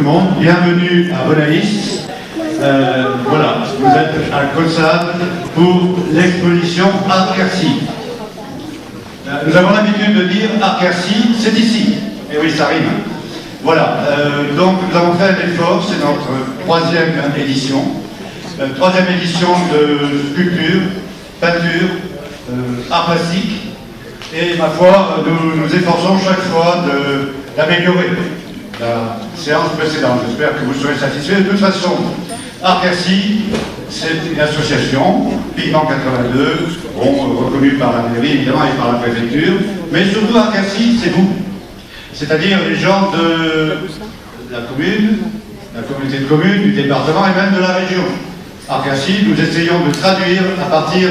Bienvenue à Bonaïs. Voilà, vous êtes à Caussade pour l'exposition Art Quercy. Nous avons l'habitude de dire Art Quercy, c'est ici. Et oui, ça rime. Voilà, donc nous avons fait un effort, c'est notre troisième édition. Troisième édition de sculpture, peinture, art plastique. Et ma foi, nous nous efforçons chaque fois d'améliorer la séance précédente. J'espère que vous serez satisfaits. De toute façon, Art Quercy, c'est une association, Pigment 82, reconnue par la mairie évidemment et par la préfecture, mais surtout Art Quercy, c'est vous. C'est-à-dire les gens de la commune, la communauté de communes, du département et même de la région. Art Quercy, nous essayons de traduire à partir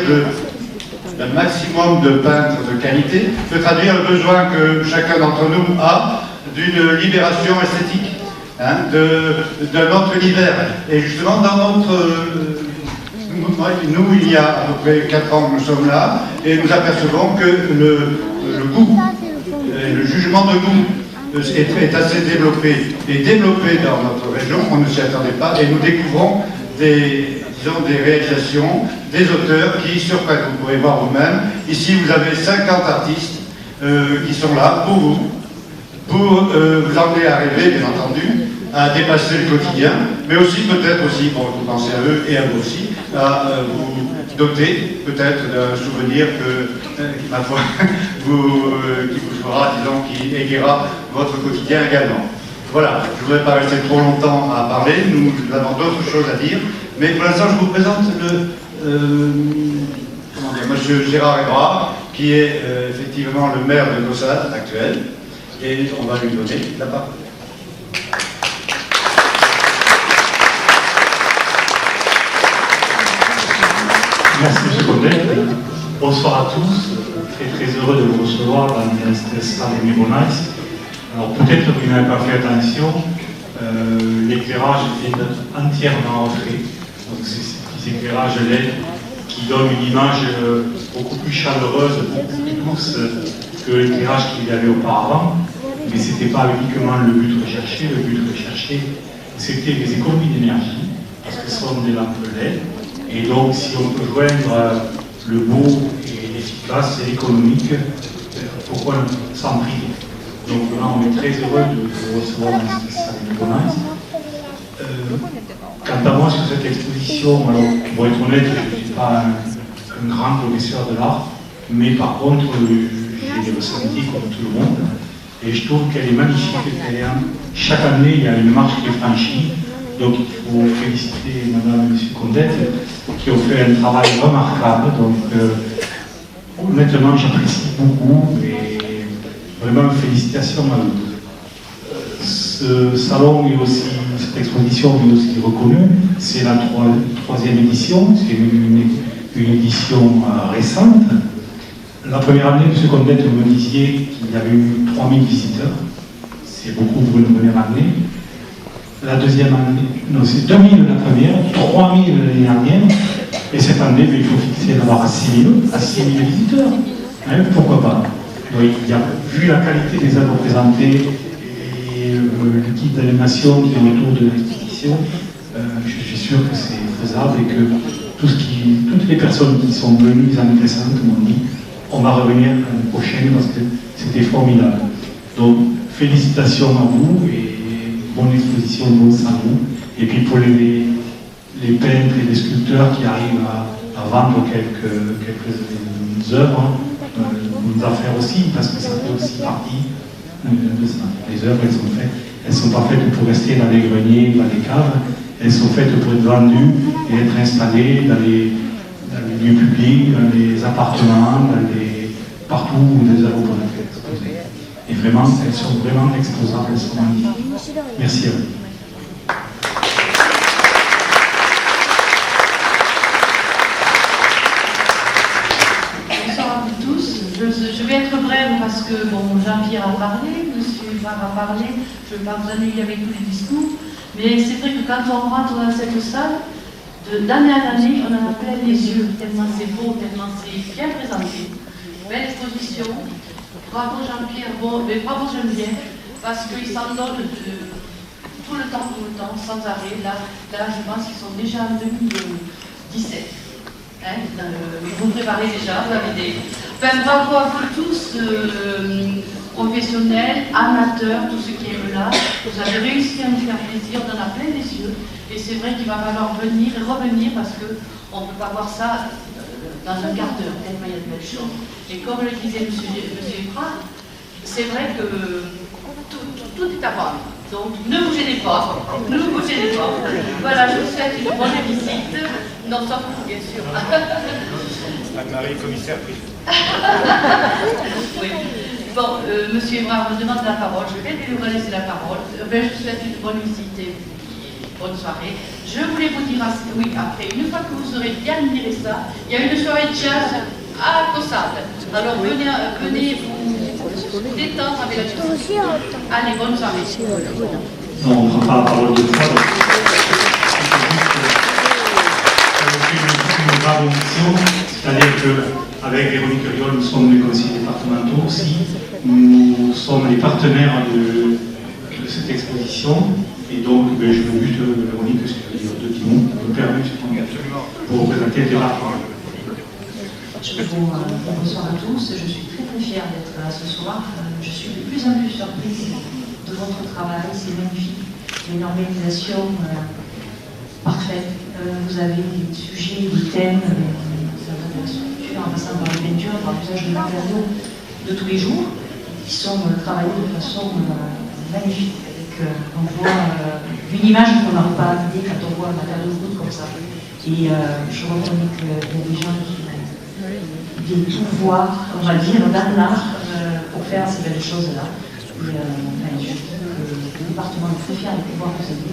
d'un maximum de peintres de qualité, de traduire le besoin que chacun d'entre nous a d'une libération esthétique, hein, d'un autre univers. Et justement, dans notre... nous, il y a à peu près 4 ans que nous sommes là, et nous apercevons que le goût, le jugement de goût est assez développé. Et développé dans notre région, on ne s'y attendait pas, et nous découvrons des réalisations, des auteurs qui surprennent. Vous pourrez voir vous-même. Ici, vous avez 50 artistes qui sont là pour vous. Pour vous emmener à rêver, bien entendu, à dépasser le quotidien, mais aussi peut-être aussi, pour vous penser à eux et à vous aussi, à vous doter peut-être d'un souvenir ma foi, qui vous fera, disons, qui égayera votre quotidien également. Voilà, je ne voudrais pas rester trop longtemps à parler, nous avons d'autres choses à dire, mais pour l'instant je vous présente monsieur Gérard Ebrard, qui est effectivement le maire de Caussade actuel. Et on va lui donner la parole. Merci M. Condet. Bonsoir à tous. Très heureux de vous recevoir dans cette salle de Bonaïs. Alors peut-être que vous n'avez pas fait attention, l'éclairage est entièrement refait. Donc c'est ces petits éclairages LED qui donnent une image beaucoup plus chaleureuse, beaucoup plus douce que l'éclairage qu'il y avait auparavant. Mais ce n'était pas uniquement le but recherché. Le but recherché, c'était les économies d'énergie, parce que ce sont des lampes LED. Et donc, si on peut joindre le beau et l'efficace et l'économique, pourquoi s'en priver? Donc là, on est très heureux de vous recevoir dans cette salle de Bonaïs. Quant à moi, sur cette exposition, alors, pour être honnête, je ne suis pas un grand connaisseur de l'art, mais par contre, j'ai ressenti comme tout le monde. Et je trouve qu'elle est magnifique. Chaque année, il y a une marche qui est franchie. Donc, il faut féliciter Madame et M. Condet qui ont fait un travail remarquable. Donc, honnêtement, j'apprécie beaucoup et vraiment félicitations à eux. Ce salon est aussi, cette exposition est aussi reconnue. C'est la troisième édition. C'est une édition récente. La première année, M. Condet, vous me disiez qu'il y avait eu 3000 visiteurs. C'est beaucoup pour une première année. La deuxième année, non, c'est 2000 la première, 3000 l'année dernière. Et cette année, il faut fixer d'abord à 6000 visiteurs. Hein, pourquoi pas? Donc, vu la qualité des œuvres présentées et l'équipe d'animation qui est autour de l'exposition, je suis sûr que c'est faisable et que toutes les personnes qui sont venues, les intéressantes, m'ont dit on va revenir l'année prochaine parce que c'était formidable. Donc, félicitations à vous et bonne exposition, bon salon. Et puis pour les peintres et les sculpteurs qui arrivent à vendre quelques œuvres, nous en faire aussi, parce que ça fait aussi partie de ça. Les œuvres, elles sont pas faites pour rester dans les greniers, dans les caves, elles sont faites pour être vendues et être installées dans les lieux publics, dans les appartements, partout où les œuvres peuvent être exposées. Et vraiment, elles sont vraiment exposables, elles sont magnifiques. Merci à vous. Bonsoir à vous tous. Je vais être brève parce que Jean-Pierre a parlé, M. Var a parlé, je ne vais pas vous ennuyer avec tous les discours, mais c'est vrai que quand on rentre dans cette salle, d'année en année, on en a plein les yeux, tellement c'est beau, tellement c'est bien présenté. Belle exposition. Bravo Jean-Pierre, bravo Geneviève, parce qu'ils s'en donnent tout le temps, sans arrêt. Là je pense qu'ils sont déjà en 2017. Hein, vous préparez déjà, vous avez des... Enfin, bravo à vous tous, professionnels, amateurs, tous ceux qui aiment là. Vous avez réussi à nous faire plaisir, on en a plein les yeux. Et c'est vrai qu'il va falloir venir et revenir parce qu'on ne peut pas voir ça dans un quart d'heure, tellement il y a de belles choses. Et comme le disait M. Efra, c'est vrai que tout est à voir. Donc ne vous gênez pas, ne vous gênez pas. Voilà, je vous souhaite une bonne visite. Non, sans vous, bien sûr. Anne-Marie, commissaire. Oui. Bon, Monsieur Evra me demande la parole. Je vais lui laisser la parole. Je vous souhaite une bonne visite et bonne soirée. Je voulais vous dire, oui, après, une fois que vous aurez bien admiré ça, il y a une soirée de jazz à Cossade. Alors venez vous détendre avec la musique. Allez, bonne soirée. Non, on ne prend pas la parole deux fois. C'est une grave omission, c'est-à-dire qu'avec Véronique Riol, nous sommes les conseillers départementaux aussi. Nous sommes les partenaires de cette exposition. Et donc, je me bute, Véronique, ce que je veux dire, deux petits mots, me permet pour représenter le département. Bonsoir à tous, je suis très fière d'être là ce soir. Je suis de plus en plus surprise de votre travail, c'est magnifique. Une organisation parfaite. Vous avez des sujets, des thèmes, la structure, en passant par les peintures, par l'usage de matériaux de tous les jours, qui sont travaillés de façon magnifique. On voit une image qu'on n'aurait pas idée quand on voit un matériau brut comme ça. Et je reconnais qu'il y a des gens qui viennent tout voir, on va dire, dans l'art pour faire ces belles choses-là. Et je dis que le département est très fier de pouvoir vous aider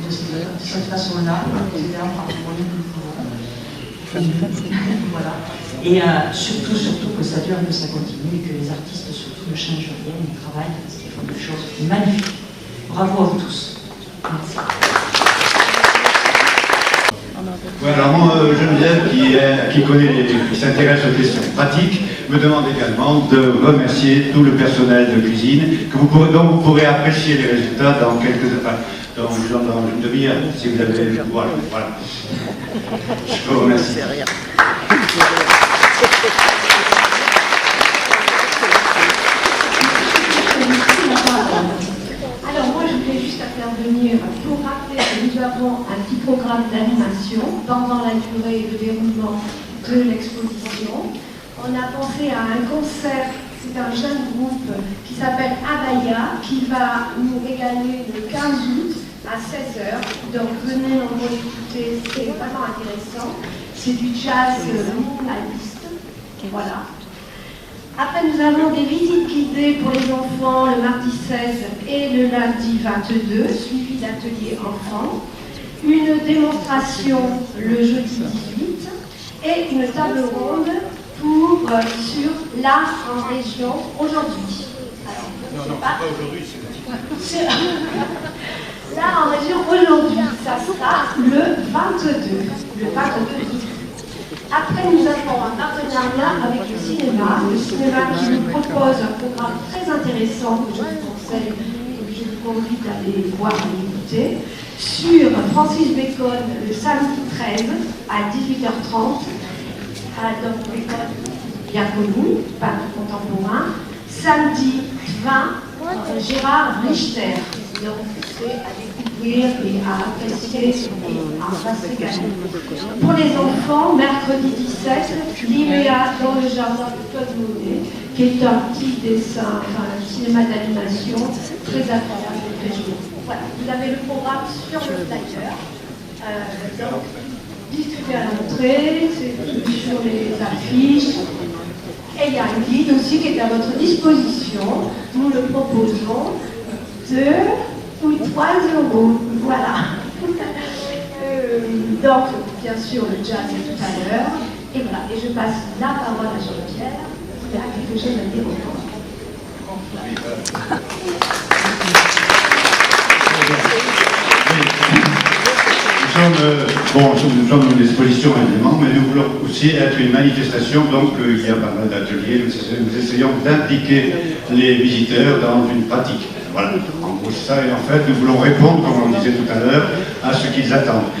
de cette façon-là, évidemment par le moyen que nous pouvons. Voilà. Et surtout que ça dure, que ça continue, et que les artistes surtout ne changent rien, ils travaillent, parce qu'ils font des choses magnifiques. Bravo à vous tous. Merci. Ouais, alors moi, Geneviève, qui s'intéresse aux questions pratiques, me demande également de remercier tout le personnel de cuisine, dont vous pourrez apprécier les résultats dans dans une demi-heure, si vous avez... Voilà. Je vous remercie. Alors moi je voulais juste intervenir pour rappeler que nous avons un petit programme d'animation pendant la durée et le déroulement de l'exposition. On a pensé à un concert, c'est un jeune groupe qui s'appelle Abaya, qui va nous régaler le 15 août à 16h. Donc venez nombreux l'écouter, c'est vraiment intéressant. C'est du jazz minimaliste. Voilà. Après, nous avons des visites guidées pour les enfants le mardi 16 et le lundi 22, suivi d'ateliers enfants, une démonstration le jeudi 18 et une table ronde sur l'art en région aujourd'hui. Alors, non, pas aujourd'hui, c'est l'art en région aujourd'hui, ça sera le 22. Après, nous avons un partenariat avec le cinéma qui nous propose un programme très intéressant que je vous conseille et que je vous convie d'aller voir et écouter, sur Francis Bacon le samedi 13 à 18h30, donc Bacon bien connu, pas contemporain, samedi 20, Gérard Richter. Donc c'est à découvrir et à apprécier et à passer. Pour les enfants, mercredi 17, l'IMEA dans le jardin de Claude Monet, qui est un petit dessin, un cinéma d'animation très agréable et très joli. Voilà, vous avez le programme sur le flyer. Donc, distribué à l'entrée, c'est sur les affiches. Et il y a un guide aussi qui est à votre disposition. Nous le proposons. 2 ou 3 euros. Voilà. Donc, bien sûr, le jazz est tout à l'heure. Et voilà. Et je passe la parole à Jean-Pierre, qui a quelque chose à dire encore. Nous sommes une exposition évidemment, mais nous voulons aussi être une manifestation, donc il y a pas mal d'ateliers, nous essayons d'impliquer les visiteurs dans une pratique. Voilà, en gros c'est ça, et en fait nous voulons répondre, comme on le disait tout à l'heure, à ce qu'ils attendent.